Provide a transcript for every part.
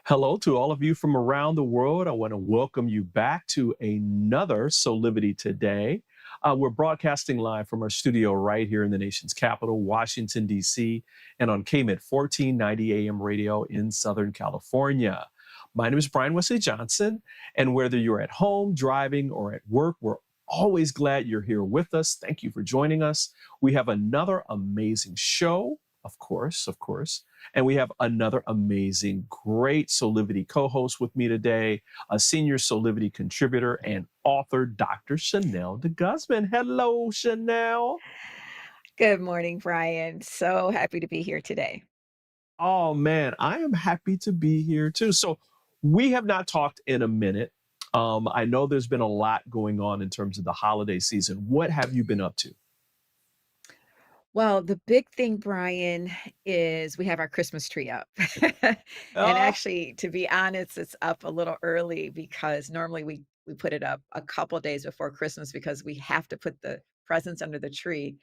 Hello to all of you from around the world. I want to welcome you back to another Soulivity Today. We're broadcasting live from our studio right here in the nation's capital, Washington, D.C., and on KMET 1490 AM radio in Southern California. My name is Brian Wesley Johnson, and whether you're at home, driving, or at work, we're always glad you're here with us. Thank you for joining us. We have another amazing show, of course. And we have another amazing, great Soulivity co-host with me today, a senior Soulivity contributor and author, Dr. Chanel DeGuzman. Hello, Chanel. Good morning, Brian. So happy to be here today. Oh, man, I am happy to be here, too. So we have not talked in a minute. I know there's been a lot going on in terms of the holiday season. What have you been up to? Well, the big thing, Brian, is we have our Christmas tree up. And Oh, actually, to be honest, it's up a little early because normally we put it up a couple days before Christmas because we have to put the presents under the tree.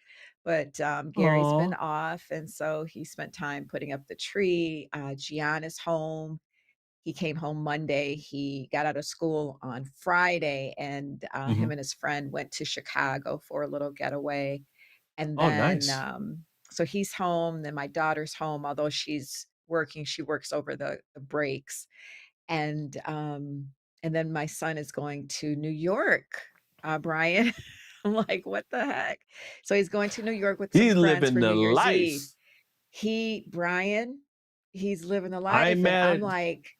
But Gary's been oh, off, and so he spent time putting up the tree. Gian is home. He came home Monday. He got out of school on Friday, and him mhm. and his friend went to Chicago for a little getaway. And Oh, then, nice. so he's home, then my daughter's home, although she's working, she works over the breaks. And, um, and then my son is going to New York, Brian. I'm like, "What the heck?" So he's going to New York with some He's friends living for the New Year's Eve. life. Brian, he's living the I ain't life, and I'm mad at like,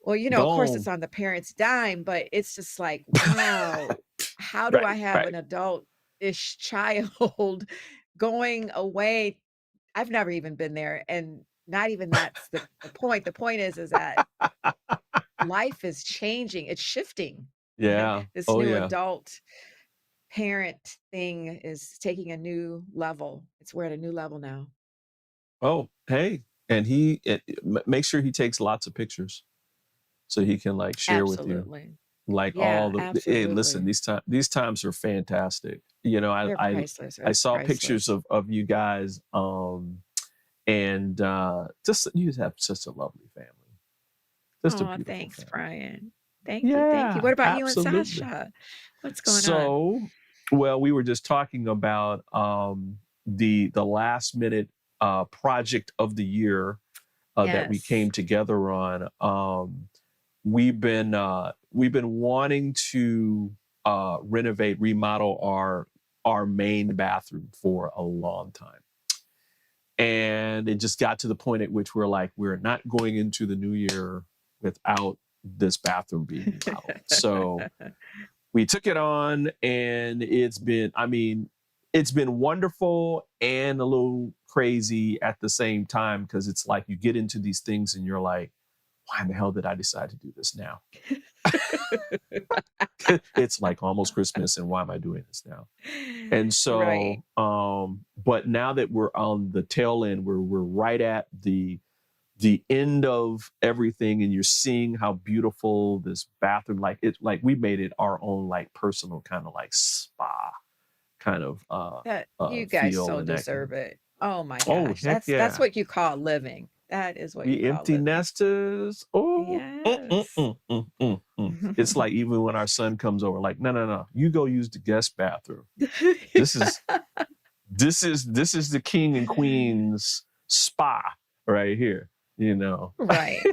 well, of course, it's Gone. on the parents' dime, but it's just like, wow, how do I Right, have right. an adult-ish child going away? I've never even been there, and not even that's the point. The point is that life is changing, it's shifting. Yeah. This Oh, new yeah. adult parent thing is taking a new level. We're at a new level now. Oh, hey, and make sure he takes lots of pictures so he can, like, share with you, Absolutely. like, all Yeah, hey, listen, absolutely. these times are fantastic. You know, They're priceless, I they're saw pictures priceless. of you guys, and, just you just have such a lovely family. Just a Oh, beautiful thanks, family. Brian. Thank you, thank you. Yeah, What about you and absolutely. Sasha? What's going on? So, well, we were just talking about the last minute project of the year that we Yes. came together on. We've been wanting to renovate, remodel our main bathroom for a long time, and it just got to the point at which we're like, we're not going into the new year without this bathroom being remodeled. So we took it on, and it's been wonderful and a little crazy at the same time, because it's like you get into these things and you're like, why in the hell did I decide to do this now? It's like almost Christmas, and why am I doing this now? And Right. so, but now that we're on the tail end, we're right at the end of everything, and you're seeing how beautiful this bathroom, like we made it our own, like, personal kind of like spa kind of That you guys feel so and that kind of. deserve it. Oh my Oh, gosh. heck That's yeah. what you call living. That is what you We call empty living. nesters. Oh, Yes. it's like, even when our son comes over, like, no, no, no, you go use the guest bathroom. This is this is the king and queen's spa right here, you know. Right.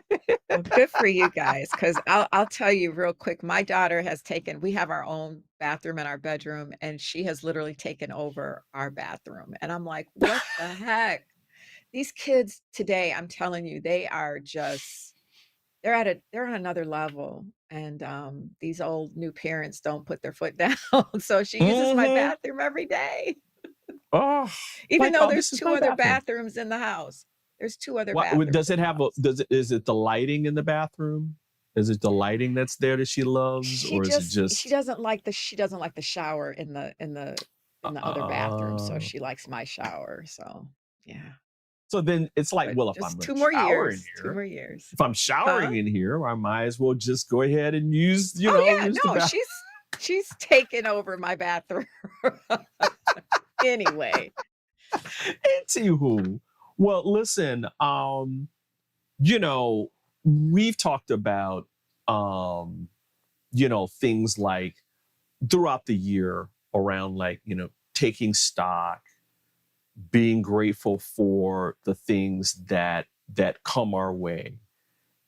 Well, good for you guys, because I'll tell you real quick, my daughter has taken we have our own bathroom in our bedroom, and she has literally taken over our bathroom, and I'm like, "What the heck?" These kids today, I'm telling you, they are just they're on another level, and, these old new parents don't put their foot down, so she uses my Hmm. bathroom every day, Oh, even like, though oh, there's this is 2 my other bathroom. bathrooms in the house. There's 2 other What bathrooms does in it the have? house. Is it the lighting in the bathroom? Is it the lighting that's there that she loves, or is it just? She doesn't like the shower in the other bathroom, so Uh, she likes my shower, so, yeah. so then it's like, But well, if I'm just going 2 to more shower in years, 2 here, more years. if I'm Huh? showering in here, I might as well just go ahead and use, Oh, yeah, use the no, bath. she's taken over my bathroom. Anyway. Anywho, well, listen, you know, we've talked about, um, things like throughout the year around like, taking stock, being grateful for the things that come our way.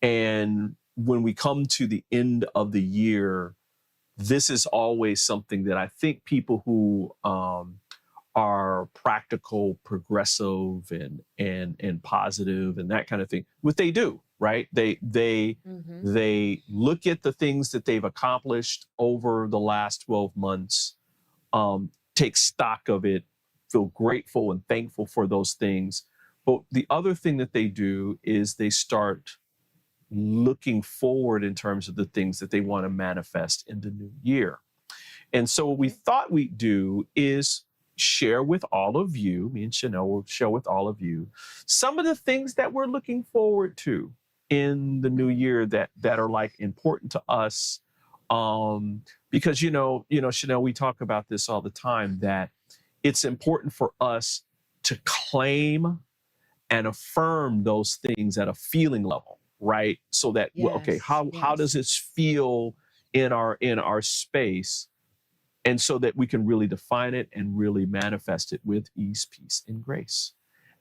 And when we come to the end of the year, this is always something that I think people who are practical, progressive, and positive, and that kind of thing, what they do, right? Hmm. They look at the things that they've accomplished over the last 12 months, take stock of it, feel grateful and thankful for those things. But the other thing that they do is they start looking forward in terms of the things that they want to manifest in the new year. And so what we Okay. thought we'd do is share with all of you, me and Chanel will share with all of you, some of the things that we're looking forward to in the new Hmm. year that are like important to us. Because Chanel, we talk about this all the time, that it's important for us to claim and affirm those things at a feeling level, right? So that, well, okay, Yes. how does Yes. this feel in our space, and so that we can really define it and really manifest it with ease, peace, and grace.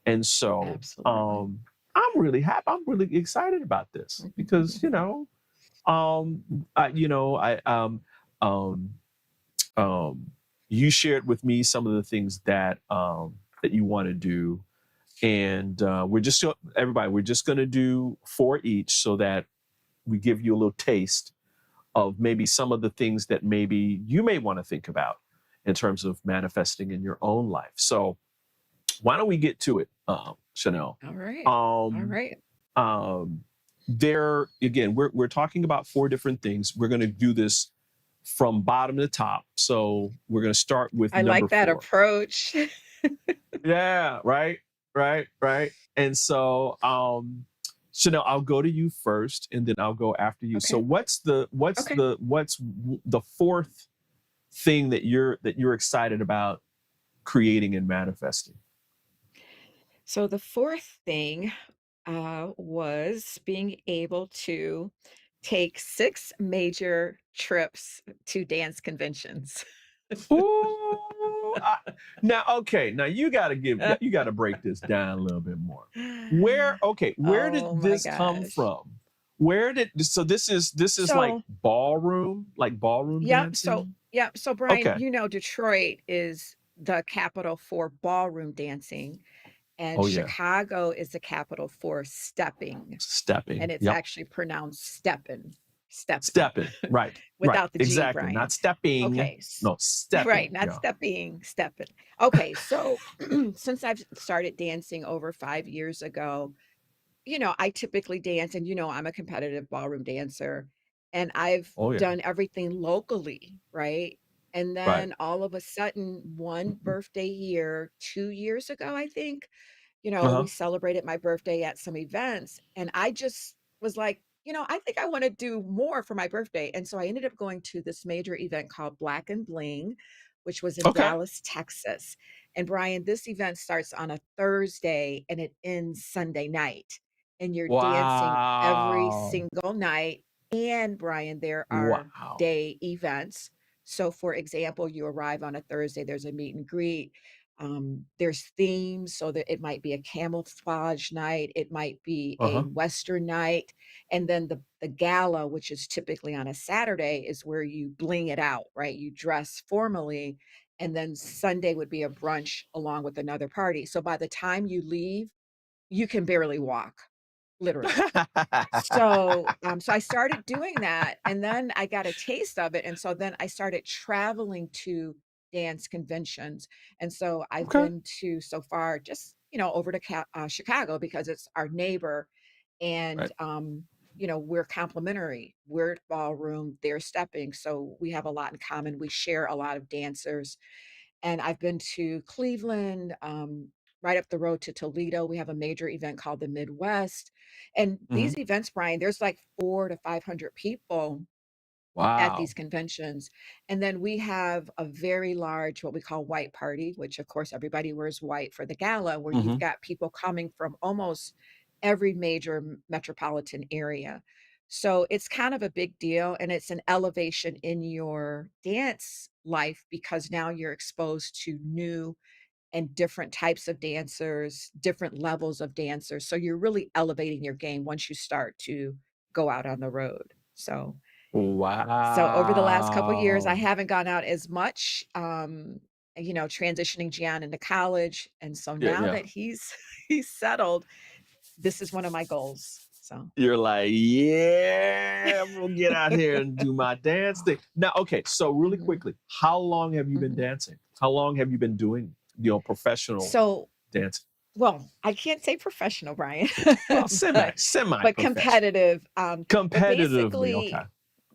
And so Absolutely. I'm really happy. I'm really excited about this because um, I um, um, you shared with me some of the things that you want to do, and we're just going to do four each so that we give you a little taste of maybe some of the things that maybe you may want to think about in terms of manifesting in your own life. So why don't we get to it, Chanel? All right. All Um, right. um, there again, we're talking about four different things. We're going to do this from bottom to top. So we're going to start with I number like that four. approach. Yeah, right, right. And so, Chanel, I'll go to you first, and then I'll go after you. So, Okay. Okay. what's the fourth thing that you're excited about creating and manifesting? So the fourth thing was being able to take 6 major trips to dance conventions. Ooh, now, okay, now you got to break this down a little bit more. Where did Oh my this come gosh. from? Where did so this is So, like ballroom yep. So, dancing? yep. So, Brian, Okay. Detroit is the capital for ballroom dancing, and Oh yeah. Chicago is the capital for stepping. Stepping. And it's Yep. actually pronounced steppin', steppin', Stepping. Right. Right. without the G, Exactly. Not Brian. stepping. Okay, No, right, stepping. not Yeah. stepping, steppin'. Okay, so since I've started dancing over 5 years ago, I typically dance and, I'm a competitive ballroom dancer, and I've Oh yeah. done everything locally, right? And Right. then all of a sudden, one birthday year, 2 years ago, I think, we Uh-huh. celebrated my birthday at some events, and I just was like, I think I want to do more for my birthday. And so I ended up going to this major event called Black and Bling, which was in Okay. Dallas, Texas. And Brian, this event starts on a Thursday and it ends Sunday night. And you're dancing every Wow. single night. And Brian, there are Wow. day events. So, for example, you arrive on a Thursday, there's a meet and greet, there's themes, so that it might be a camouflage night, it might be a Uh-huh. Western night, and then the gala, which is typically on a Saturday, is where you bling it out, right? You dress formally, and then Sunday would be a brunch along with another party. So by the time you leave, you can barely walk, literally. So I started doing that, and then I got a taste of it, and so then I started traveling to dance conventions, and so I've Okay. been to so far just, over to Chicago because it's our neighbor, and, Right. we're complementary. We're ballroom, they're stepping, so we have a lot in common. We share a lot of dancers, and I've been to Cleveland, right up the road to Toledo. We have a major event called the Midwest. And Hmm. these events, Brian, there's like 4 to 500 people at Wow. these conventions. And then we have a very large, what we call white party, which of course everybody wears white for the gala, where you've Hmm. got people coming from almost every major metropolitan area. So it's kind of a big deal, and it's an elevation in your dance life because now you're exposed to new and different types of dancers, different levels of dancers. So you're really elevating your game once you start to go out on the road. So over the last couple years, I Wow. haven't gone out as much, transitioning Gian into college. And so Yeah, now yeah. that he's he's settled, this is one of my goals. So You're like, yeah, I'm gonna get out here and do my dance thing. Now, okay, so really mhm, quickly, how long have you been mhm. dancing? How long have you been doing, professional So, dancing? well, I can't say professional, Brian, Well, but semi-professional. competitive. But Competitively, okay. basically,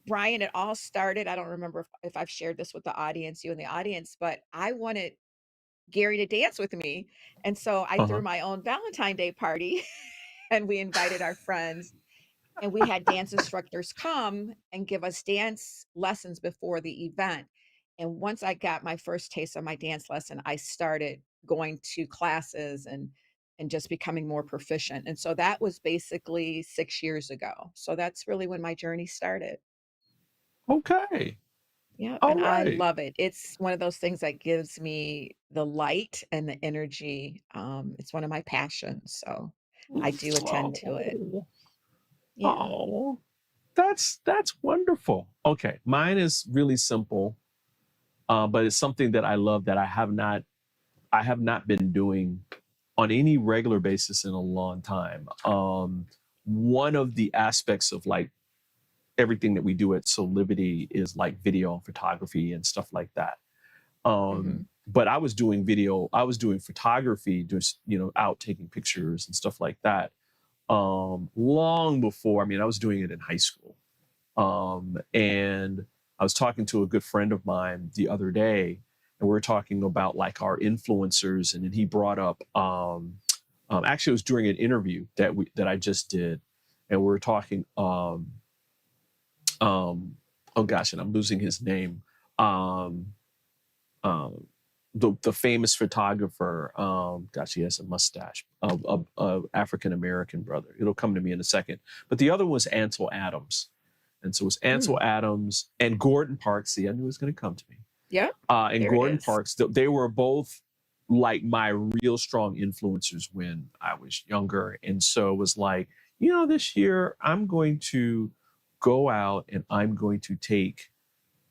Brian, it all started. I don't remember if I've shared this with the audience, you and the audience, but I wanted Gary to dance with me. And so I threw Uh-huh. my own Valentine Day party and we invited our friends and we had dance instructors come and give us dance lessons before the event. And once I got my first taste of my dance lesson, I started going to classes and just becoming more proficient. And so that was basically 6 years ago. So that's really when my journey started. Okay. Yep, and All I right. love it. It's one of those things that gives me the light and the energy. It's one of my passions, so I do attend to it. Oh, Yeah. oh, that's wonderful. Okay, mine is really simple, but it's something that I love that I have not been doing on any regular basis in a long time. One of the aspects of like everything that we do at Soulivity is like video and photography and stuff like that. Mhm. But I was doing photography, just out taking pictures and stuff like that. Long before, I mean, I was doing it in high school. And I was talking to a good friend of mine the other day, and we were talking about like our influencers, and then he brought up actually it was during an interview that I just did, and we were talking oh gosh, and I'm losing his name. Um um the famous photographer, gosh, he has a mustache, of African American brother. It'll come to me in a second. But the other was Ansel Adams. And so it was Ansel Mm. Adams and Gordon Parks. See, I knew it was going to come to me. Yep, And there it Gordon is. Parks, they were both like my real strong influencers when I was younger. And so it was like, this year I'm going to go out and I'm going to take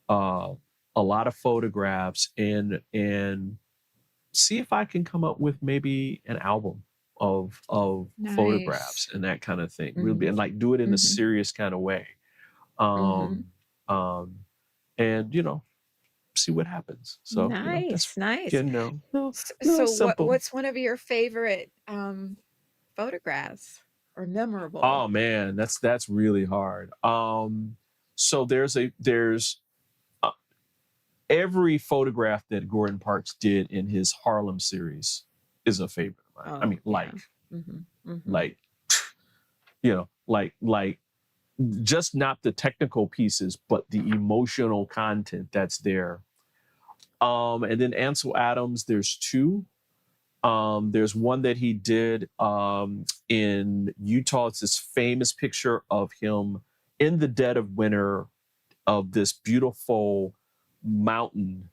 uh, a lot of photographs and see if I can come up with maybe an album of Nice. photographs and that kind of thing. Really, Mhm, and like do it in a mhm, serious kind of way. mhm. Um, um, and see what happens. So, that's Nice, nice. little, little So simple. what's one of your favorite, photographs or memorable? Oh man, that's really hard. So there's uh, every photograph that Gordon Parks did in his Harlem series is a favorite of mine. I Oh, mean, yeah. Mhm, mhm. like, like just not the technical pieces, but the emotional content that's there. And then Ansel Adams, there's two. There's one that he did in Utah. It's this famous picture of him in the dead of winter of this beautiful mountain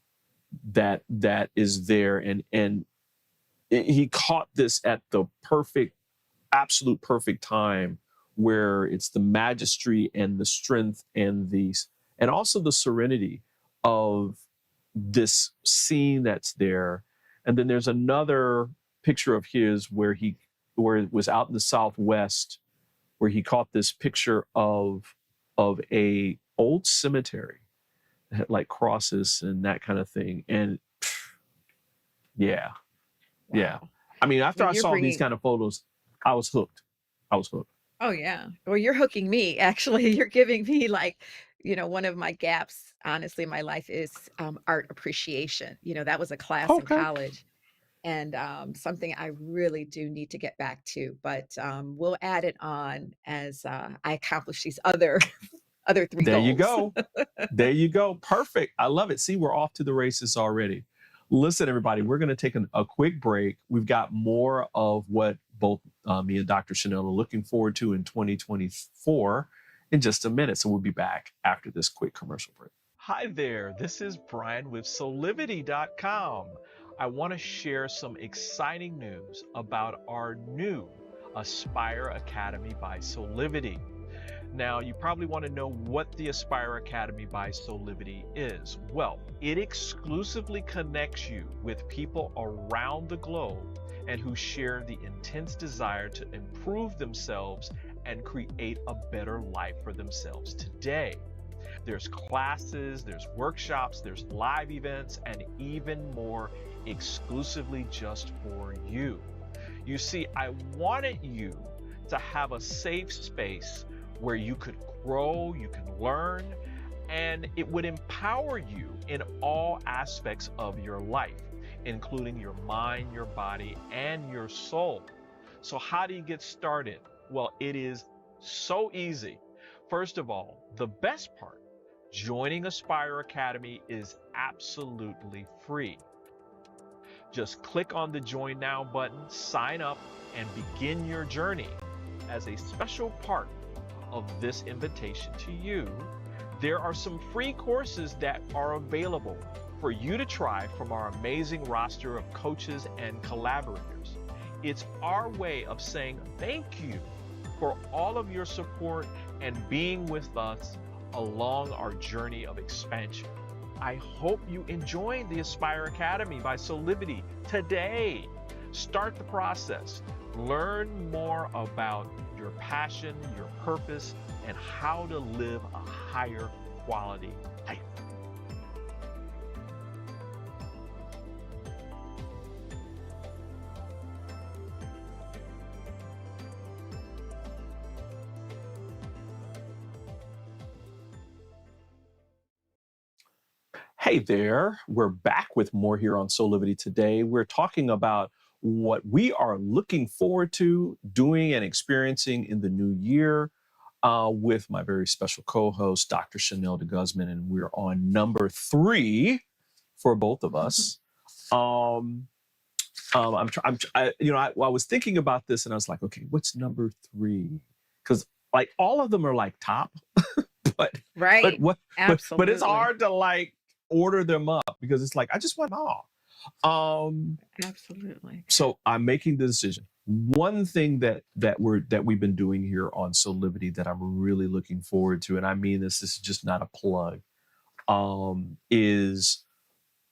that is there, and he caught this at the absolute perfect time, where it's the majesty and the strength and also the serenity of this scene that's there. And then there's another picture of his where it was out in the Southwest, where he caught this picture of a old cemetery that had like crosses and that kind of thing. And yeah, yeah. Wow. I mean, after Well, I you're saw these bringing kind of photos, I was hooked. I was hooked. Oh, yeah. Well, you're hooking me, actually. You're giving me, like, one of my gaps, honestly, in my life is, art appreciation. That was a class in Okay. college and, something I really do need to get back to, but, we'll add it on as, I accomplish these other other 3 There you goals. go. There you go. Perfect. I love it. See, we're off to the races already. Listen, everybody, we're going to take a quick break. We've got more of what both me and Dr. Chanel are looking forward to in 2024 in just a minute. So we'll be back after this quick commercial break. Hi there, this is Brian with Soulivity.com. I want to share some exciting news about our new Aspire Academy by Soulivity. Now, you probably want to know what the Aspire Academy by Soulivity is. Well, it exclusively connects you with people around the globe and who share the intense desire to improve themselves and create a better life for themselves today. There's classes, there's workshops, there's live events, and even more exclusively just for you. You see, I wanted you to have a safe space where you could grow, you can learn, and it would empower you in all aspects of your life, including your mind, your body, and your soul. So how do you get started? Well, it is so easy. First of all, the best part, joining Aspire Academy is absolutely free. Just click on the Join Now button, sign up, and begin your journey. As a special part of this invitation to you, there are some free courses that are available for you to try from our amazing roster of coaches and collaborators. It's our way of saying thank you for all of your support and being with us along our journey of expansion. I hope you enjoy the Aspire Academy by Soulivity today. Start the process. Learn more about your passion, your purpose, and how to live a higher quality life. Hey there, we're back with more here on Soulivity today. We're talking about what we are looking forward to doing and experiencing in the new year with my very special co-host, Dr. Chanel DeGuzman, and we're on number 3 for both of us. I was thinking about this and I was like, okay, what's number 3? Because like all of them are like top, but Right. but it's Absolutely. hard to like order them up because it's like I just want them all. Absolutely. So I'm making the decision. One thing that we've been doing here on Soulivity that I'm really looking forward to, and I mean this is just not a plug, is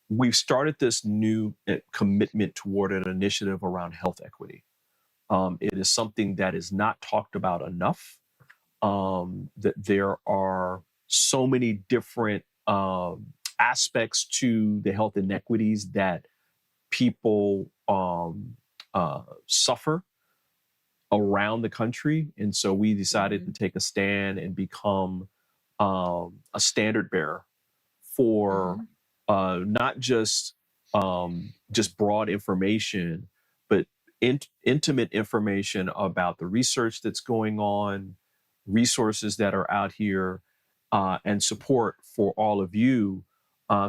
we've started this new commitment toward an initiative around health equity. It is something that is not talked about enough. That there are so many different aspects to the health inequities that people suffer around the country. And so we decided to take a stand and become a standard bearer for not just broad information, but intimate information about the research that's going on, resources that are out here, and support for all of you,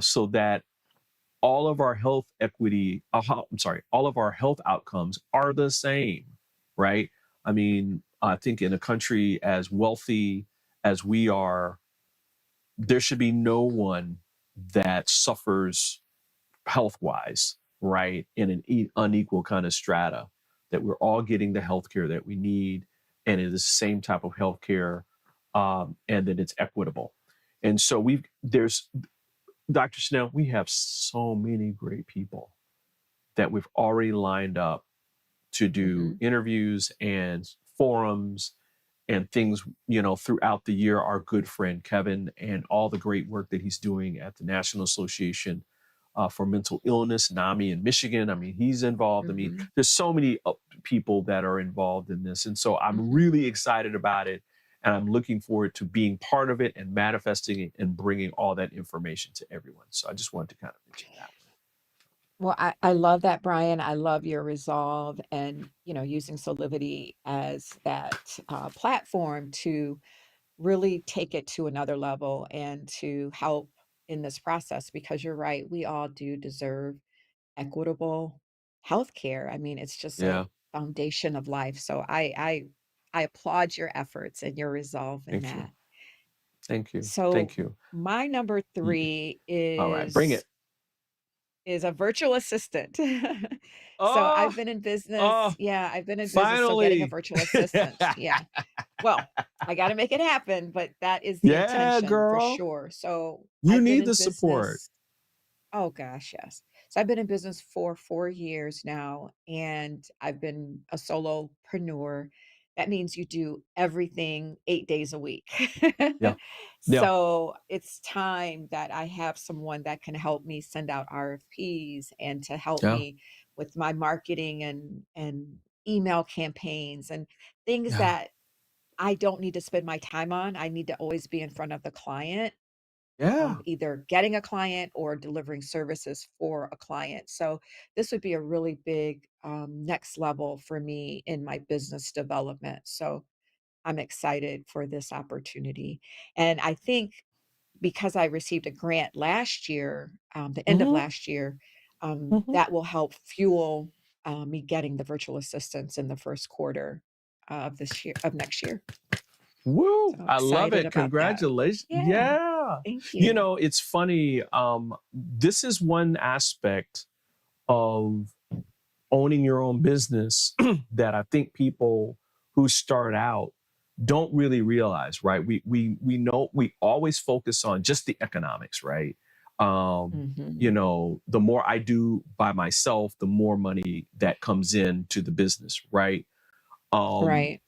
so that all of our health equity, all of our health outcomes are the same, right? I mean, I think in a country as wealthy as we are, there should be no one that suffers health wise, right? In an unequal kind of strata, that we're all getting the healthcare that we need, and it is the same type of healthcare, and that it's equitable. And so there's Dr. Snell, we have so many great people that we've already lined up to do interviews and forums and things, throughout the year. Our good friend Kevin and all the great work that he's doing at the National Association for Mental Illness, NAMI in Michigan. I mean, he's involved. I mean, there's so many people that are involved in this. And so I'm really excited about it. And I'm looking forward to being part of it and manifesting it and bringing all that information to everyone. So I just wanted to kind of mention that. Well, I love that, Brian. I love your resolve and, using Soulivity as that platform to really take it to another level and to help in this process because you're right. We all do deserve equitable healthcare. I mean, it's just Yeah. foundation of life. So I applaud your efforts and your resolve in Thank you. that. Thank you. So Thank you. my number Ye- 3 All right, bring it. is a virtual assistant. So Oh, I've been in business. oh, Yeah, I've been in business. So getting a finally. virtual assistant. Yeah. Well, I got to make it happen, but that is the Yeah, intention for girl. sure. So You I've been need in the support. business. Oh gosh, yes. So I've been in business for 4 years now, and I've been a solopreneur. That means you do everything 8 days a week. Yeah. Yeah. So it's time that I have someone that can help me send out RFPs and to help Yeah. me with my marketing and email campaigns and things Yeah. that I don't need to spend my time on. I need to always be in front of the client, Yeah. either getting a client or delivering services for a client. So this would be a really big next level for me in my business development. So I'm excited for this opportunity. And I think because I received a grant last year, the end of Hmm. last year, Hmm. that will help fuel me getting the virtual assistants in the first quarter of this year, of next year. Woo. So I love excited it. about that. Congratulations. Yeah. Yeah. Thank You you. know, it's funny. This is one aspect of owning your own business that I think people who start out don't really realize, right? We know we always focus on just the economics, right? You Hmm. know, the more I do by myself, the more money that comes into the business, right? Um, Right.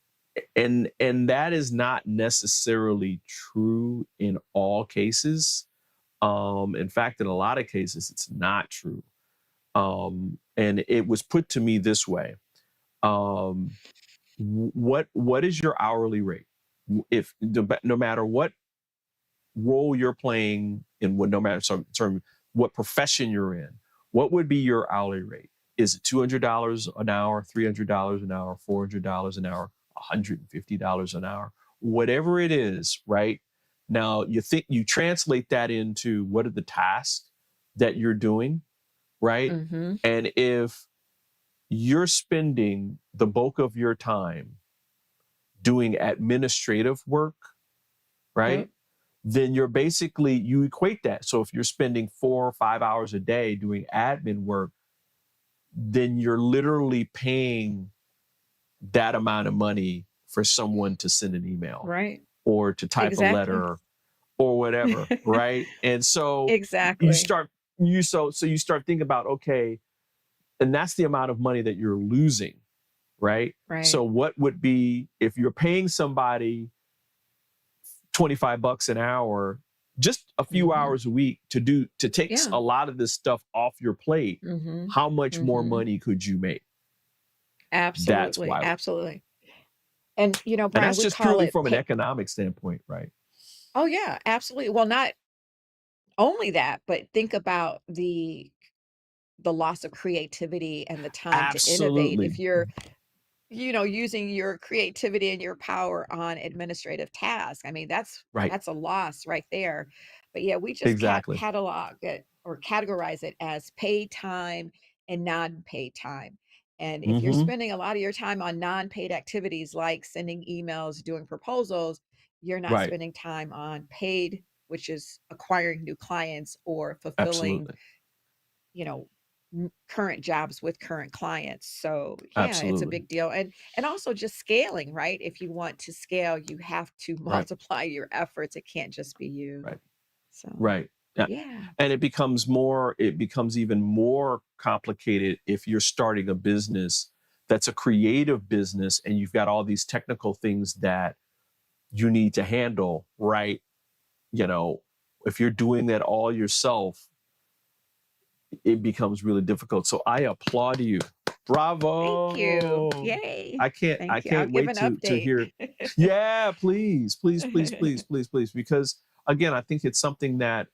and that is not necessarily true in all cases. In fact, in a lot of cases, it's not true. And it was put to me this way: what is your hourly rate? If no matter what role you're playing in, what no matter term what profession you're in, what would be your hourly rate? Is it $200 an hour, $300 an hour, $400 an hour, $150 an hour? Whatever it is, right? Now you translate that into what are the tasks that you're doing, right? Mhm. And if you're spending the bulk of your time doing administrative work, right? Yep. Then you equate that. So if you're spending 4 or 5 hours a day doing admin work, then you're literally paying that amount of money for someone to send an email Right. or to type a Exactly. letter or whatever, right? And so you Exactly. start you start thinking about, okay, and that's the amount of money that you're losing, right? So Right. what would be if you're paying somebody $25 an hour, just a few Mhm. hours a week to take Yeah. a lot of this stuff off your plate, Mhm. how much more Mhm. money could you make? That's Absolutely, why. absolutely. And, And Brian, that's we just call purely it from an pay. economic standpoint, right? Oh, yeah, absolutely. Well, not only that, but think about the loss of creativity and the time to innovate if Absolutely. you're using your creativity and your power on administrative tasks. I mean, Right. that's a loss right there. But yeah, we just Exactly. catalog it or categorize it as paid time and non-paid time. And if you're Hmm. spending a lot of your time on non-paid activities like sending emails, doing proposals, you're not Right. spending time on paid, which is acquiring new clients or fulfilling Absolutely. you know, current jobs with current clients. So, yeah, it's a Absolutely. big deal. And also just scaling, right? If you want to scale, you have to Right. multiply your efforts. It can't just be you. Right. So, Right. Yeah. yeah. And it becomes even more complicated if you're starting a business that's a creative business and you've got all these technical things that you need to handle, right? You know, if you're doing that all yourself, it becomes really difficult. So I applaud you. Thank you. Bravo. Yay. I Thank you. I'll can't give wait an to update. hear. Yeah, please, please, please, please, please, please. Because again, I think it's something that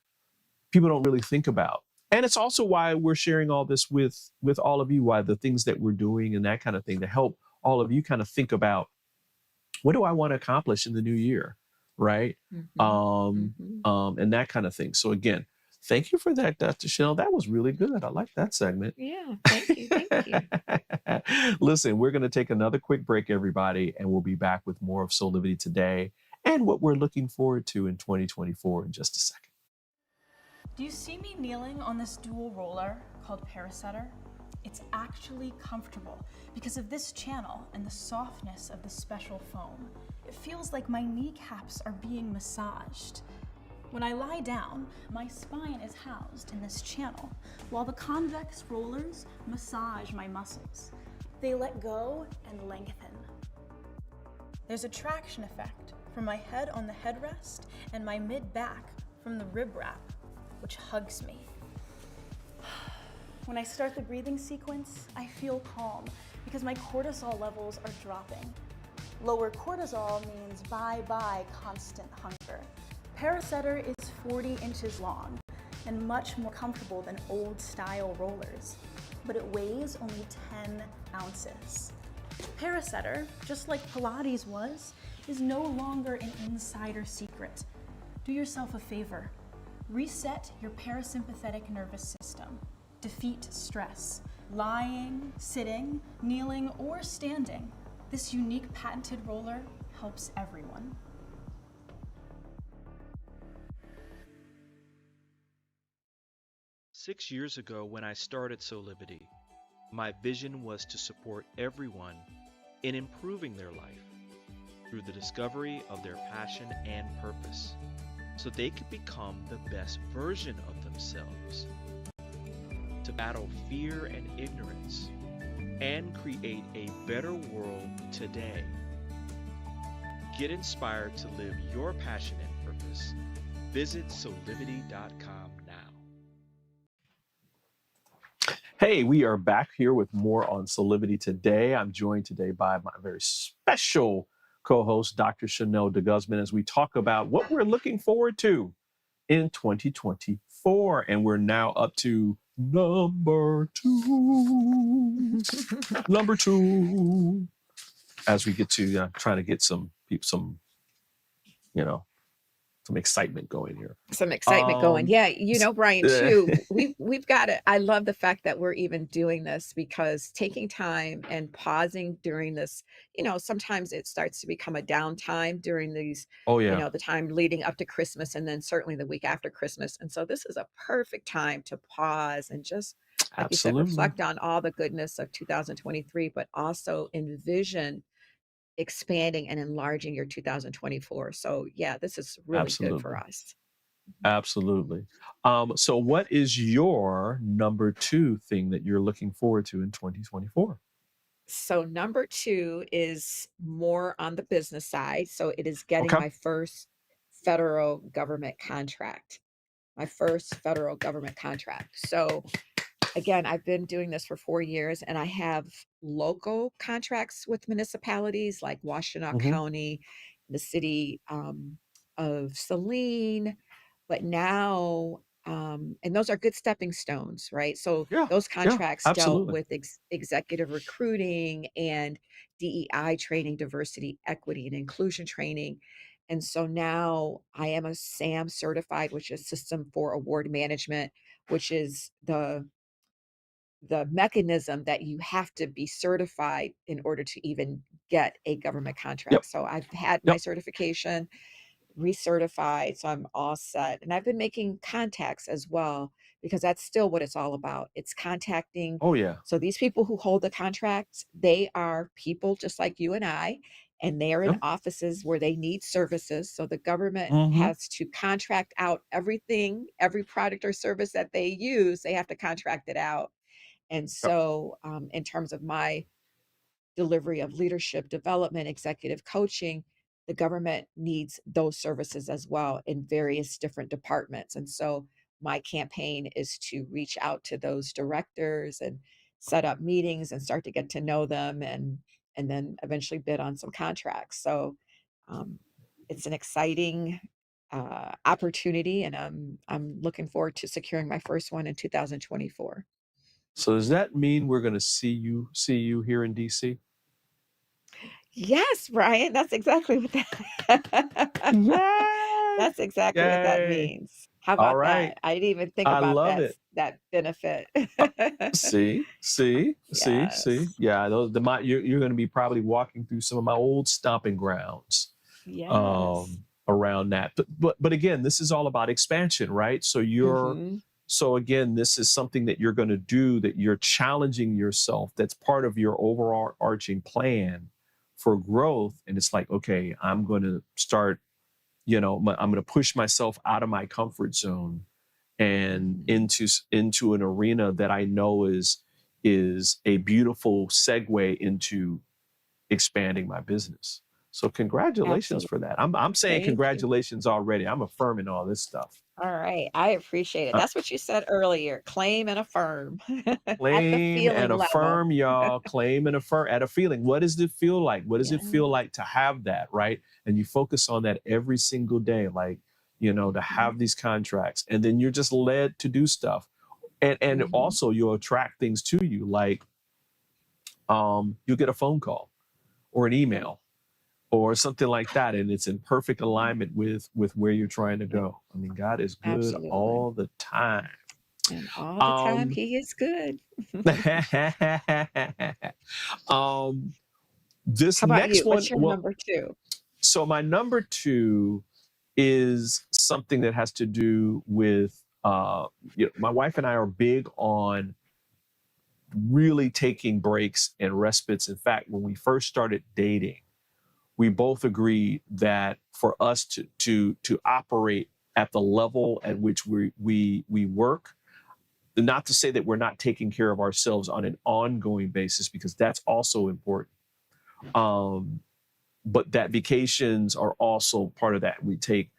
people don't really think about. And it's also why we're sharing all this with all of you, why the things that we're doing and that kind of thing to help all of you kind of think about what do I want to accomplish in the new year, right? Mhm. Mhm. And that kind of thing. So again, Thank you for that, Dr. Chanel. That was really good. I like that segment. Yeah, thank you, thank you. Listen, we're going to take another quick break, everybody, and we'll be back with more of Soulivity today and what we're looking forward to in 2024 in just a second. Do you see me kneeling on this dual roller called Parasetter? It's actually comfortable because of this channel and the softness of the special foam. It feels like my kneecaps are being massaged. When I lie down, my spine is housed in this channel, while the convex rollers massage my muscles. They let go and lengthen. There's a traction effect from my head on the headrest and my mid-back from the rib wrap, which hugs me. When I start the breathing sequence, I feel calm because my cortisol levels are dropping. Lower cortisol means bye-bye constant hunger. Parasetter is 40 inches long and much more comfortable than old-style rollers, but it weighs only 10 ounces. Parasetter, just like Pilates was, is no longer an insider secret. Do yourself a favor. Reset your parasympathetic nervous system. Defeat stress. Lying, sitting, kneeling, or standing. This unique patented roller helps everyone. Six years ago, when I started Soulivity, my vision was to support everyone in improving their life through the discovery of their passion and purpose, so they could become the best version of themselves, to battle fear and ignorance, and create a better world today. Get inspired to live your passion and purpose. Visit Soulivity.com now. Hey, we are back here with more on Soulivity today. I'm joined today by my very special co-host, Dr. Chanel DeGuzman, as we talk about what we're looking forward to in 2024. And we're now up to number two. Number two. As we get to trying to get some excitement going here. Some excitement going. Yeah, Brian, too, we've got it. I love the fact that we're even doing this because taking time and pausing during this, sometimes it starts to become a downtime during these, Oh, yeah. the time leading up to Christmas and then certainly the week after Christmas. And so this is a perfect time to pause and just, like you said, Absolutely. reflect on all the goodness of 2023, but also envision expanding and enlarging your 2024. So yeah, this is really good for Absolutely. us. Absolutely. So what is your number two thing that you're looking forward to in 2024? So number two is more on the business side. So it is getting Okay. my first federal government contract. So again, I've been doing this for 4 years and I have local contracts with municipalities like Washtenaw Mhm. County, the city of Saline, but now, and those are good stepping stones, right? So Yeah. those Yeah. contracts dealt Absolutely. with executive recruiting and DEI training, diversity, equity, and inclusion training. And so now I am a SAM certified, which is System for Award Management, which is the mechanism that you have to be certified in order to even get a government Yep. contract. So I've had my Yep. certification, recertified, so I'm all set. And I've been making contacts as well because that's still what it's all about. It's contacting. Oh, yeah. So these people who hold the contracts, they are people just like you and I, and they are in Yep. offices where they need services. So the government Mhm. has to contract out everything, every product or service that they use, they have to contract it out. And Yep. so, in terms of my delivery of leadership development, executive coaching, the government needs those services as well in various different departments. And so, my campaign is to reach out to those directors and set up meetings and start to get to know them and then eventually bid on some contracts. So, um, it's an exciting opportunity, and I'm looking forward to securing my first one in 2024. So does that mean we're going to see you here in DC? Yes, Brian, that's exactly what that Yes. that's exactly what that Yay. means. How All about right. that? I didn't even think I about love that it. that benefit. See. Yes. Yeah, you're going to be probably walking through some of my old stomping grounds Yes. around that. But again, this is all about expansion, right? Mhm. So again, this is something that you're going to do, that you're challenging yourself. That's part of your overall arching plan for growth. And it's like, okay, I'm going to start, I'm going to push myself out of my comfort zone and Mhm. into an arena that I know is a beautiful segue into expanding my business. So congratulations Absolutely. for that. I'm saying Thank you. congratulations already. I'm affirming all this stuff. All right. I appreciate it. Uh, That's what you said earlier. Claim and affirm at the Claim and feeling level. affirm, y'all. Claim and affirm at a feeling. What does it feel like? What does it feel Yes. like to have that, right? And you focus on that every single day, like, to Mhm. have these contracts. And then you're just led to do stuff. And Mhm. also you'll attract things to you, like you'll get a phone call or an Yeah. email or something like that, and it's in perfect Mhm. alignment with where you're trying to Yeah. go. I mean, God is good Absolutely. all the time. And all the time um he is good. um this How about next you? one, What's your well, number 2? so my number two is something that has to do with my wife and I are big on really taking breaks and respites. In fact, when we first started dating, we both agreed that for us to operate at the level at which we work, not to say that we're not taking care of ourselves on an ongoing basis, because that's also important. Um, but that vacations are also part of that. We take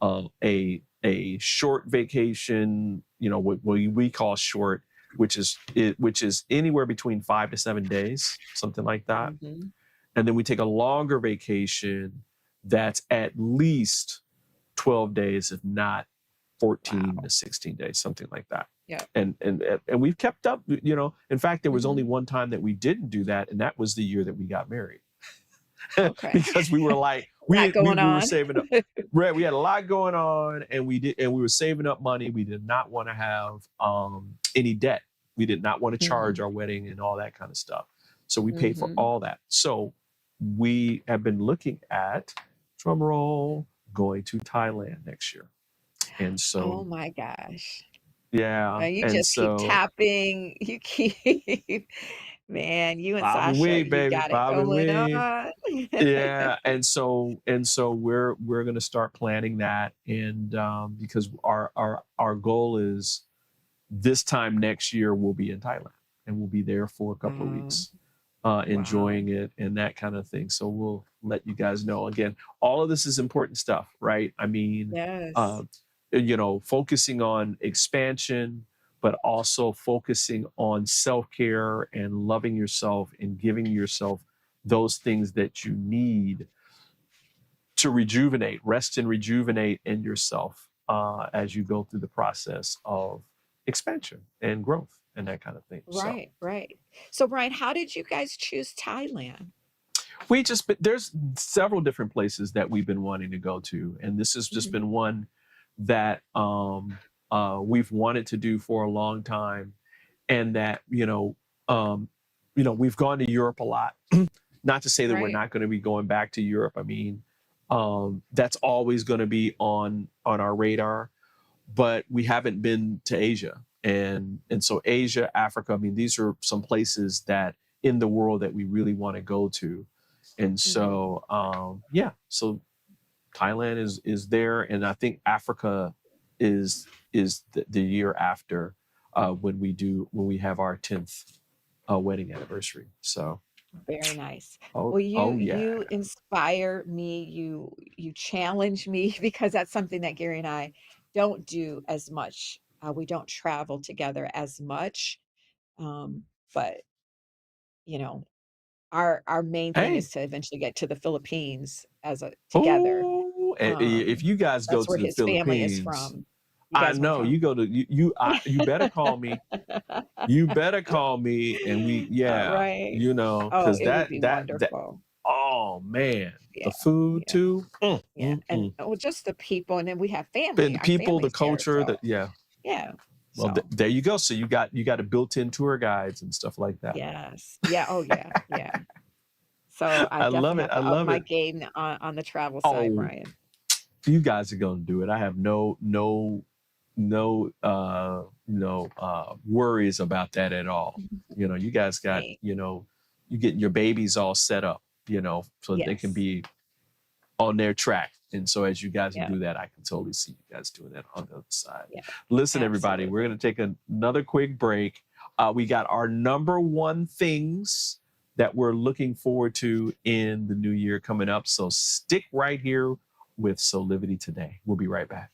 a short vacation, what we call short, which is anywhere between 5 to 7 days, something like that. Mhm. And then we take a longer vacation that's at least 12 days, if not 14 to Wow. 16 days, something like that. Yeah. And we've kept up, in fact, there was only Mhm. one time that we didn't do that, and that was the year that we got married. Okay. Because we were like, A lot going we were on. saving up. Right, we had a lot going on, and we were saving up money. We did not want to have any debt. We did not want to charge Mhm. our wedding and all that kind of stuff. So we paid for Mhm. all that. So we have been looking at, drum roll, going to Thailand next year. And Oh so, my gosh. yeah, You and just keep so tapping. You keep man, you and Bobby Sasha, Wee, you baby, got it Bobby going Wee. on. Yeah, and so we're going to start planning that, and because our goal is this time next year we'll be in Thailand, and we'll be there for a couple of Wow. weeks, Wow. enjoying it and that kind of thing. So we'll let you guys know. Again, all of this is important stuff, right? I mean, uh, Yes. focusing on expansion, but also focusing on self-care and loving yourself and giving yourself those things that you need to rejuvenate, rest and rejuvenate in yourself, as you go through the process of expansion and growth and that kind of thing. So Right, right. So, Brian, how did you guys choose Thailand? there's several different places that we've been wanting to go to, and this has just Mhm. been one that we've wanted to do for a long time, and that we've gone to Europe a lot. Not to say that we're Right. not going to be going back to Europe. I mean, that's always going to be on our radar, but we haven't been to Asia, and so Asia, Africa. I mean, these are some places that in the world that we really want to go to, and Mhm. so yeah, so Thailand is there, and I think Africa is the year after, when we have our 10th wedding anniversary. So Very nice. oh Well, oh yeah. you inspire me, you challenge me because that's something that Gary and I don't do as much. We don't travel together as much. But you know, our main thing Hey, is to eventually get to the Philippines as a together. oh, if you guys go That's where to the his family is Philippines, from. You I guys went know you from? go to you better call me. You better call me, and we, All yeah, right. Oh, because it would that be that that wonderful. Oh man, Yeah, the food yeah, too. yeah, and well, just the people, and then we have family. And the Our people, the family's there, culture, so that yeah. yeah. Well, So there you go. So you got a built-in tour guides and stuff like that. yes, yeah, oh yeah, yeah. So I I love definitely it. have I to up love my it. game on the travel side, Oh, Brian. you guys are gonna do it. I have no worries about that at all. You know, you guys got, Hey, you getting your babies all set up, so they can yes, be on their track. And so as you guys yeah, do that, I can totally see you guys doing that on the other side. yeah, Listen, everybody, we're absolutely. going to take another quick break. We got our number one things that we're looking forward to in the new year coming up. So stick right here with Soulivity Today. We'll be right back.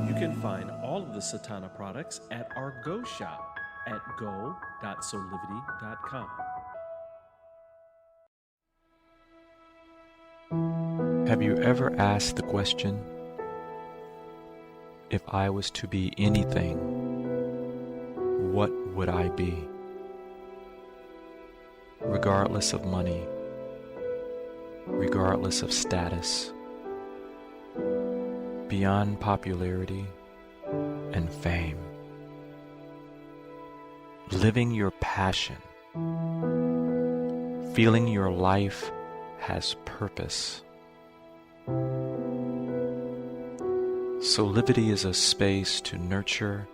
You can find all of the Satana products at our Go shop at go.soulivity.com. Have you ever asked the question, if I was to be anything, what would I be? Regardless of money, regardless of status, beyond popularity and fame, living your passion, feeling your life has purpose. Soulivity is a space to nurture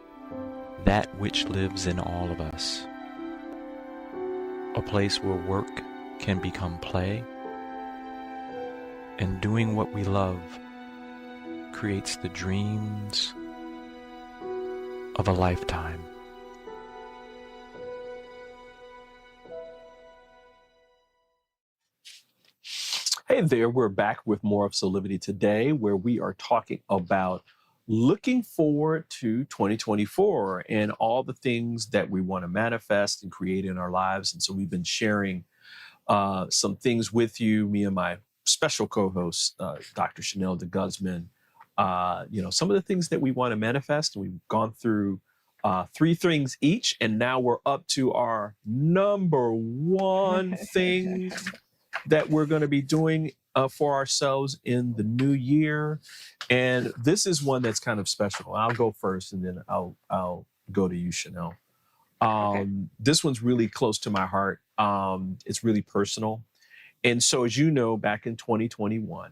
that which lives in all of us. A place where work can become play, and doing what we love creates the dreams of a lifetime. Hey there, we're back with more of Soulivity Today, where we are talking about looking forward to 2024 and all the things that we want to manifest and create in our lives. And so we've been sharing some things with you, me and my special co-host, Dr. Chanel DeGuzman, some of the things that we want to manifest. And we've gone through 3 things each, and now we're up to our number one thing that we're going to be doing for ourselves in the new year. And this is one that's kind of special. I'll go first, and then I'll go to you, Chanel. Okay. This one's really close to my heart. It's really personal. And so, as you know, back in 2021,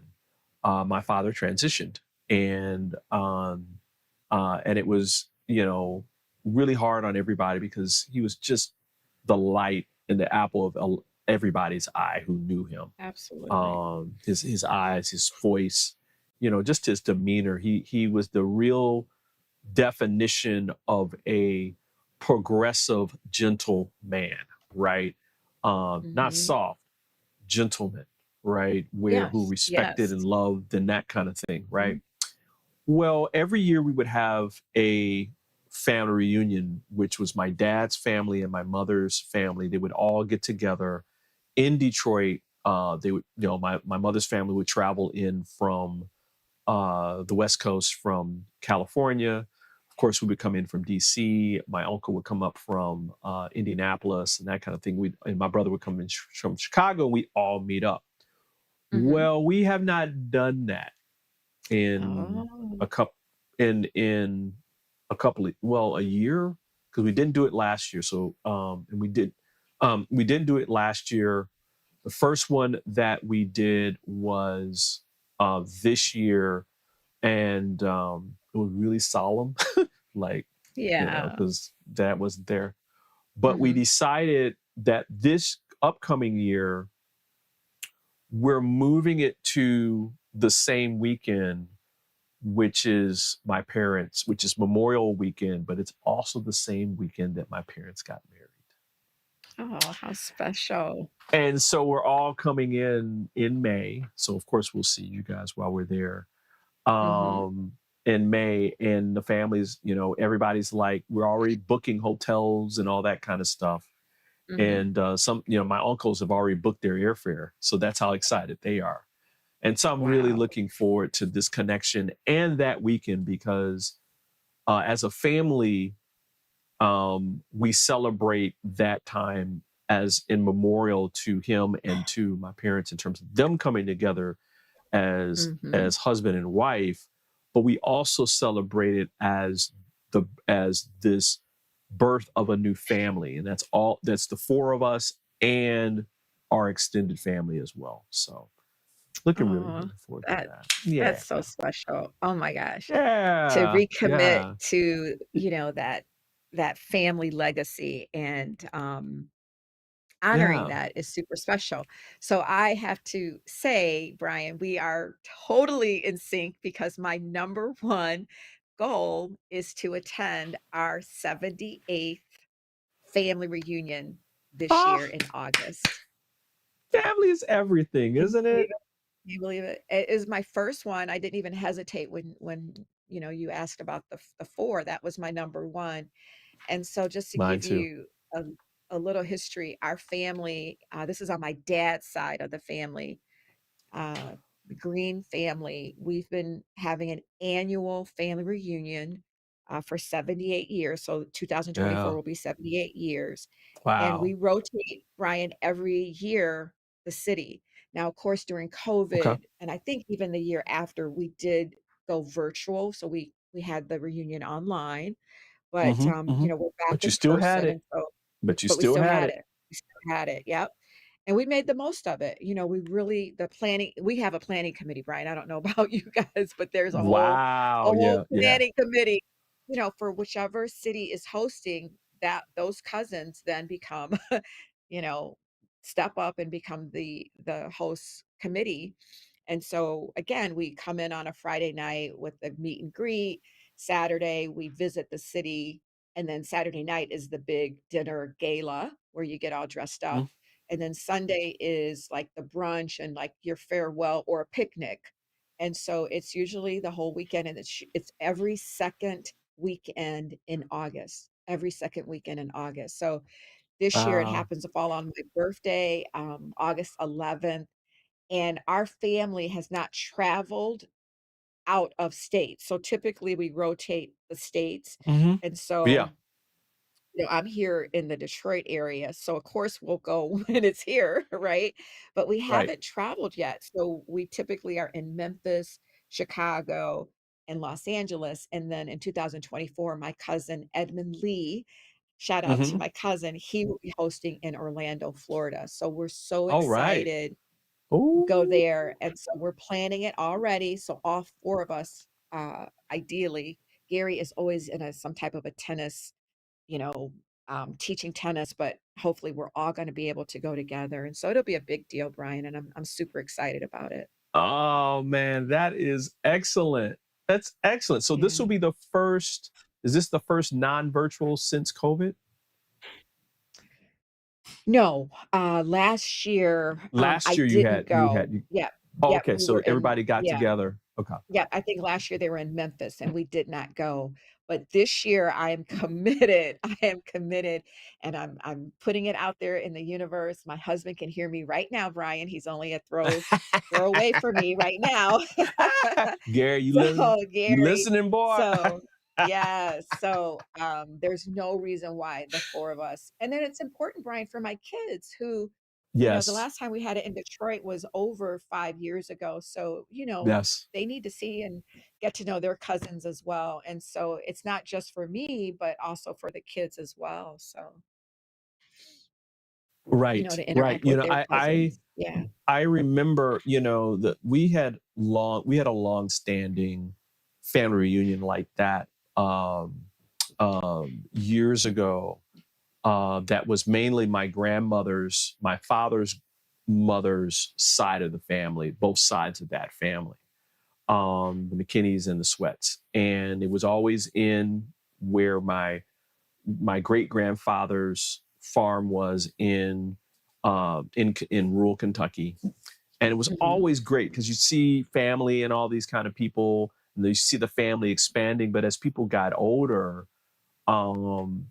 my father transitioned, and it was, really hard on everybody because he was just the light and the apple of everybody's eye who knew him. Absolutely. His eyes, his voice, just his demeanor. He was the real definition of a progressive, gentle man, right? Not Hmm. soft, gentleman, right? Who Yes, respected yes. and loved and that kind of thing, right? Well, every year we would have a family reunion, which was my dad's family and my mother's family. They would all get together in Detroit. They would, my mother's family would travel in from the West Coast from California. Of course, we would come in from DC. My uncle would come up from Indianapolis and that kind of thing. And my brother would come in from Chicago, and we all meet up. Hmm. Well, we have not done that in Oh, a couple in a couple of, well, a year, because we didn't do it last year. So and we didn't do it last year. The first one that we did was this year, and it was really solemn, like, yeah. because Dad wasn't there. But we Hmm. decided that this upcoming year, we're moving it to the same weekend, which is Memorial Weekend, but it's also the same weekend that my parents got married. Oh, how special. And so we're all coming in May. So of course we'll see you guys while we're there. Hmm. In May, and the families, everybody's like, we're already booking hotels and all that kind of stuff. Hmm. And some, my uncles have already booked their airfare. So that's how excited they are. And so I'm really Wow. looking forward to this connection and that weekend because as a family, we celebrate that time as in memorial to him and to my parents in terms of them coming together as Hmm. husband and wife, but we also celebrate it as this birth of a new family, and that's the four of us and our extended family as well. So really Oh, looking forward to that that. Yeah. that's so special. Oh my gosh. To Yeah. recommit Yeah. to, that family legacy and honoring Yeah. that is super special. So I have to say, Brian, we are totally in sync because my number one goal is to attend our 78th family reunion this Oh, year in August. family is everything, Can you isn't believe it? it? Can you believe it? It is my first one. I didn't even hesitate when you asked about the four. That was my number one. And so just to Mine give too. you a little history, our family, this is on my dad's side of the family, uh, the Green family, we've been having an annual family reunion for 78 years. So 2024 Yeah. will be 78 years. And we Wow. rotate, Brian, every year the city. Now, of course, during Okay. COVID, and I think even the year after, we did go virtual. So we had the reunion online, but Mm-hmm. Mm-hmm. we're back But you in still had person. it. And so, But you but we still still had had it. it. We still had it. Yep. And we made the most of it. We really the planning we have a planning committee, Brian. I don't know about you guys, but there's a Wow. whole Yeah. Yeah. planning committee, for whichever city is hosting that those cousins then become, you know, step up and become the host committee. And so again, we come in on a Friday night with the meet and greet. Saturday, we visit the city. And then Saturday night is the big dinner gala where you get all dressed up. And then Sunday is like the brunch and like your farewell or a picnic. And so it's usually the whole weekend, and it's every second weekend in August. Every second weekend in August. So this year it Wow. happens to fall on my birthday, August 11th, and our family has not traveled out of state. So typically we rotate the states. Mm-hmm. And so Yeah. I'm here in the Detroit area, so of course we'll go when it's here, right? But we Right. haven't traveled yet. So we typically are in Memphis, Chicago, and Los Angeles. And then in 2024, my cousin Edmund Lee, shout out to Mm-hmm. my cousin, he will be hosting in Orlando, Florida. So we're so All right. excited to go Oh. there. And so we're planning it already. So all four of us, ideally, Gary is always in some type of a tennis, you know, teaching tennis, but hopefully we're all going to be able to go together. And so it'll be a big deal, Brian, and I'm super excited about it. Oh man, that is excellent. That's excellent. So this Yeah. will be the first. Is this the first non-virtual since COVID? No, last year I Last year didn't you go. had you. Yeah. Oh, Yeah, okay. we So were in everybody got yeah. together. Okay. Yeah, I think last year they were in Memphis and we did not go. But this year I am committed. I am committed, and I'm putting it out there in the universe. My husband can hear me right now, Brian. He's only a throw away for me right now. Gary, So, you Gary, listening, boy? so yeah, so there's no reason why the four of us. And then it's important, Brian, for my kids who, the Yes. last time we had it in Detroit was over 5 years ago. So, Yes. they need to see and get to know their cousins as well. And so it's not just for me, but also for the kids as well. So, Right. to Right. interact with their cousins. Yeah. I remember, that we had a long standing family reunion like that years ago. that was mainly my grandmother's, my father's mother's side of the family, both sides of that family, the McKinneys and the Sweats. And it was always in where my great grandfather's farm was in rural Kentucky. And it was Mhm. always great because you see family and all these kind of people, and you see the family expanding. But as people got older, um,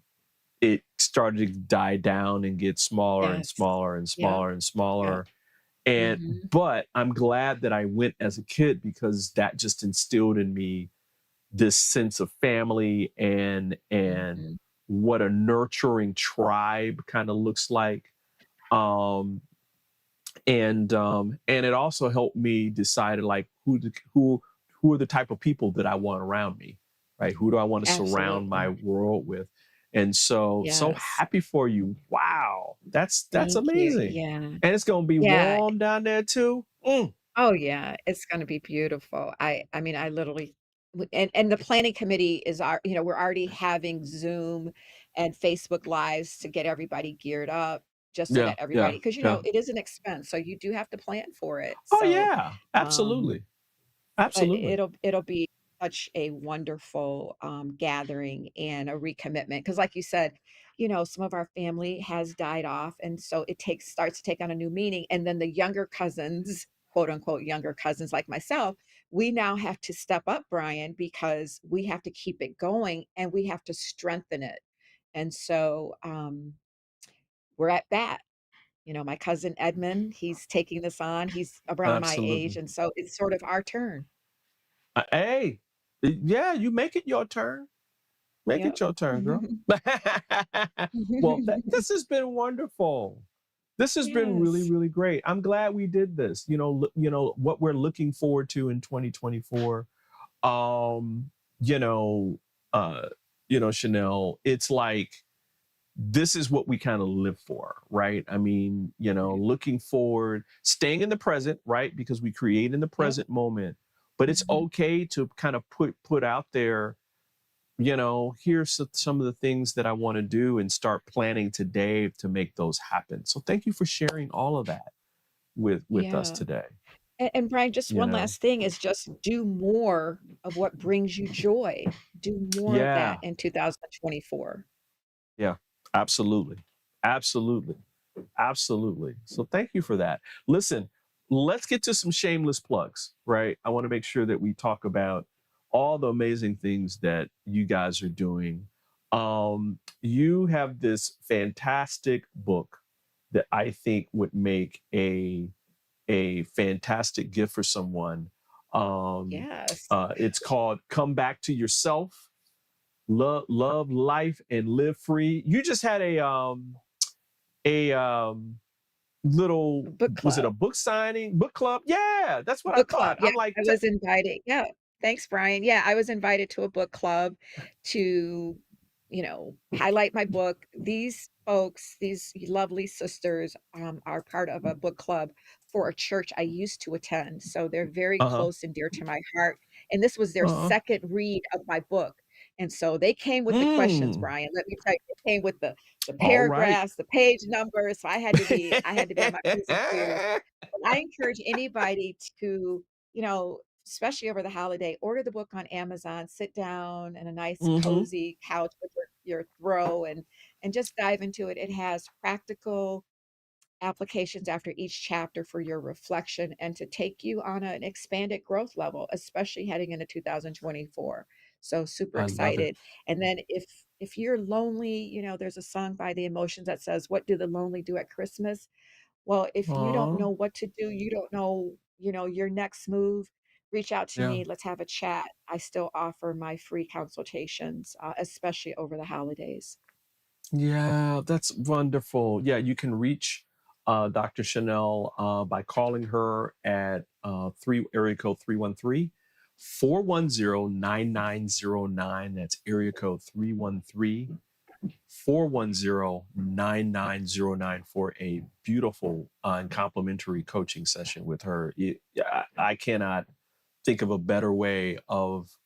it started to die down and get smaller and Yes. smaller and Yep. smaller and Yep. smaller. And Mhm. but I'm glad that I went as a kid because that just instilled in me this sense of family and Mhm. what a nurturing tribe kind of looks like. Um, and it also helped me decide like who are the type of people that I want around me, right? Who do I want to surround my Absolutely. world with? And so Yes. happy for you. Wow, that's Thank you. amazing. Yeah. And it's gonna be Yeah. warm down there too. Mm. Oh, yeah, it's gonna be beautiful. I mean, I literally and the planning committee is our we're already having Zoom and Facebook Lives to get everybody geared up just so Yeah, that yeah, everybody because, yeah. it is an expense, so you do have to plan for it. Oh So, yeah, um absolutely, but absolutely. it'll be such a wonderful, gathering and a recommitment. Because, like you said, some of our family has died off, and so it takes starts to take on a new meaning, and then the younger cousins, quote, unquote, "younger cousins" like myself, we now have to step up, Brian, because we have to keep it going, and we have to strengthen it, and so, we're at bat. My cousin Edmund, he's taking this on, he's around my age, Absolutely. and so it's sort of our turn. Hey, yeah, you make it your turn. Make it Yep. your turn, girl. Well, this has been wonderful. This has been really, Yes. really great. I'm glad we did this. What we're looking forward to in 2024. Um, you know, uh, Chanel, it's like this is what we kind of live for, right? I mean, Right. looking forward, staying in the present, right? Because we create in the Yep. present moment, but it's Mhm. okay to kind of put out there, here's some of the things that I want to do and start planning today to make those happen. So thank you for sharing all of that with us Yeah. today. And Brian, just You one know, last thing is just do more of what brings you joy. Do more of that yeah, in 2024. yeah, absolutely, absolutely, absolutely. So thank you for that. Listen, let's get to some shameless plugs, right? I want to make sure that we talk about all the amazing things that you guys are doing. You have this fantastic book that I think would make a fantastic gift for someone. Um, Yes. it's called "Come Back to Yourself: Love Life and Live Free." You just had a little, Book was it a club. book signing, book club? Yeah, that's what I Book club, thought. yeah, I'm like, I was invited yeah, thanks, Brian. Yeah, I was invited to a book club to, highlight my book. These folks, these lovely sisters, are part of a book club for a church I used to attend, so they're very uh-huh, close and dear to my heart, and this was their uh-huh. 2nd read of my book, and so they came with the questions, Mm, Brian, let me tell you, they came with the all right. paragraphs, the page numbers, so I had to be on my P's and Q's. But I encourage anybody to, especially over the holiday, order the book on Amazon, sit down in a nice Hmm. cozy couch with your throw and just dive into it. It has practical applications after each chapter for your reflection and to take you on an expanded growth level, especially heading into 2024. So super I love it. excited. And then if you're lonely, there's a song by The Emotions that says, "What do the lonely do at Christmas?" Well, if you don't Oh, know what to do, you don't know, your next move, reach out to yeah. me. Let's have a chat. I still offer my free consultations, especially over the holidays. Yeah, that's wonderful. Yeah, you can reach Dr. Chanel by calling her at area code 313-410-9909. That's area code 313-410-9909 for a beautiful and complimentary coaching session with her. I cannot think of a better way of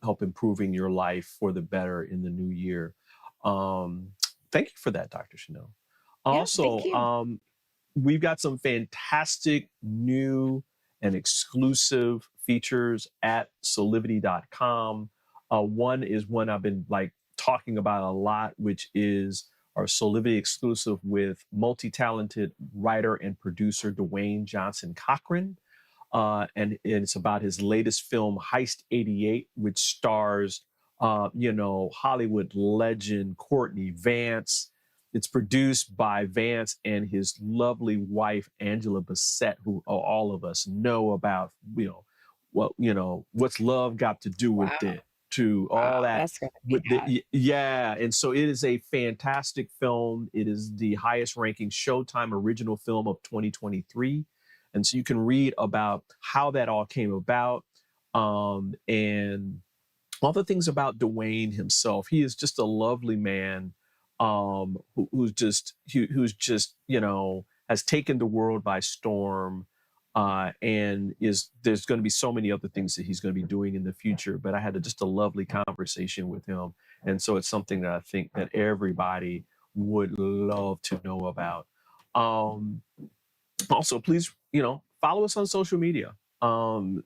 help improving your life for the better in the new year. Um, Thank you for that, Dr. Chanel. Yeah, Also, thank you. we've got some fantastic new and exclusive features at soulivity.com. One is one I've been like talking about a lot, which is our Soulivity exclusive with multi-talented writer and producer Dwayne Johnson Cochran. And it's about his latest film, Heist 88, which stars, Hollywood legend Courtney Vance. It's produced by Vance and his lovely wife, Angela Bassett, who all of us know about, what's love got to do with Wow. it, to all Wow. that. That's going to be hot. Yeah. And so it is a fantastic film. It is the highest ranking Showtime original film of 2023. And so you can read about how that all came about, and all the things about Dwayne himself. He is just a lovely man, who's just has taken the world by storm, and there's going to be so many other things that he's going to be doing in the future. But I had just a lovely conversation with him, and so it's something that I think that everybody would love to know about. Also, please, follow us on social media.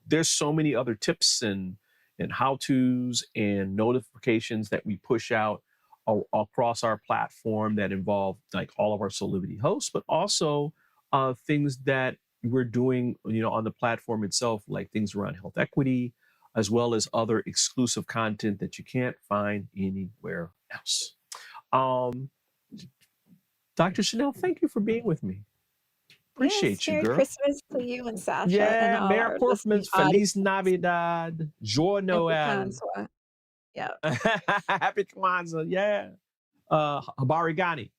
There's so many other tips and how-tos and notifications that we push out across our platform that involve like all of our Soulivity hosts, but also things that we're doing, on the platform itself, like things around health equity, as well as other exclusive content that you can't find anywhere else. Dr. Chanel, thank you for being with me. Appreciate you, Merry girl. Christmas to you and Sasha and Yeah, all Merry our listening Christmas, audience. Feliz Navidad, Joyeux Happy Noel. Kwanzaa. Yeah. Happy Kwanzaa, yeah. Habari Gani.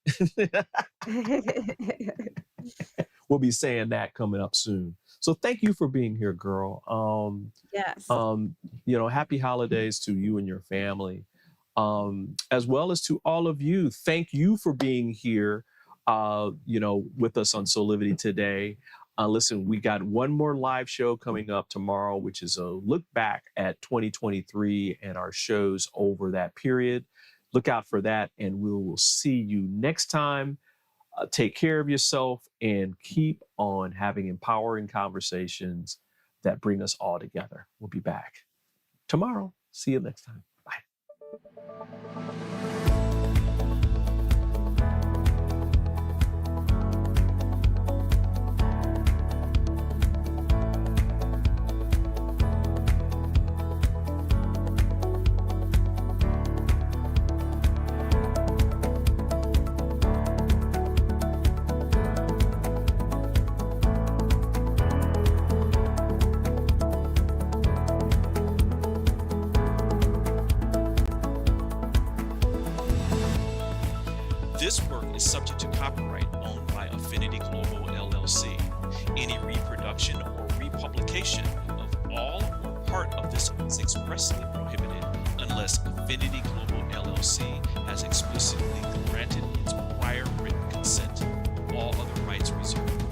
We'll be saying that coming up soon. So thank you for being here, girl. Yes. Happy holidays to you and your family, as well as to all of you. Thank you for being here, with us on Soulivity today. Listen, we got one more live show coming up tomorrow, which is a look back at 2023 and our shows over that period. Look out for that, and we will see you next time. Take care of yourself and keep on having empowering conversations that bring us all together. We'll be back tomorrow. See you next time. Bye. This work is subject to copyright owned by Affinity Global LLC. Any reproduction or republication of all or part of this is expressly prohibited unless Affinity Global LLC has explicitly granted its prior written consent. All other rights reserved.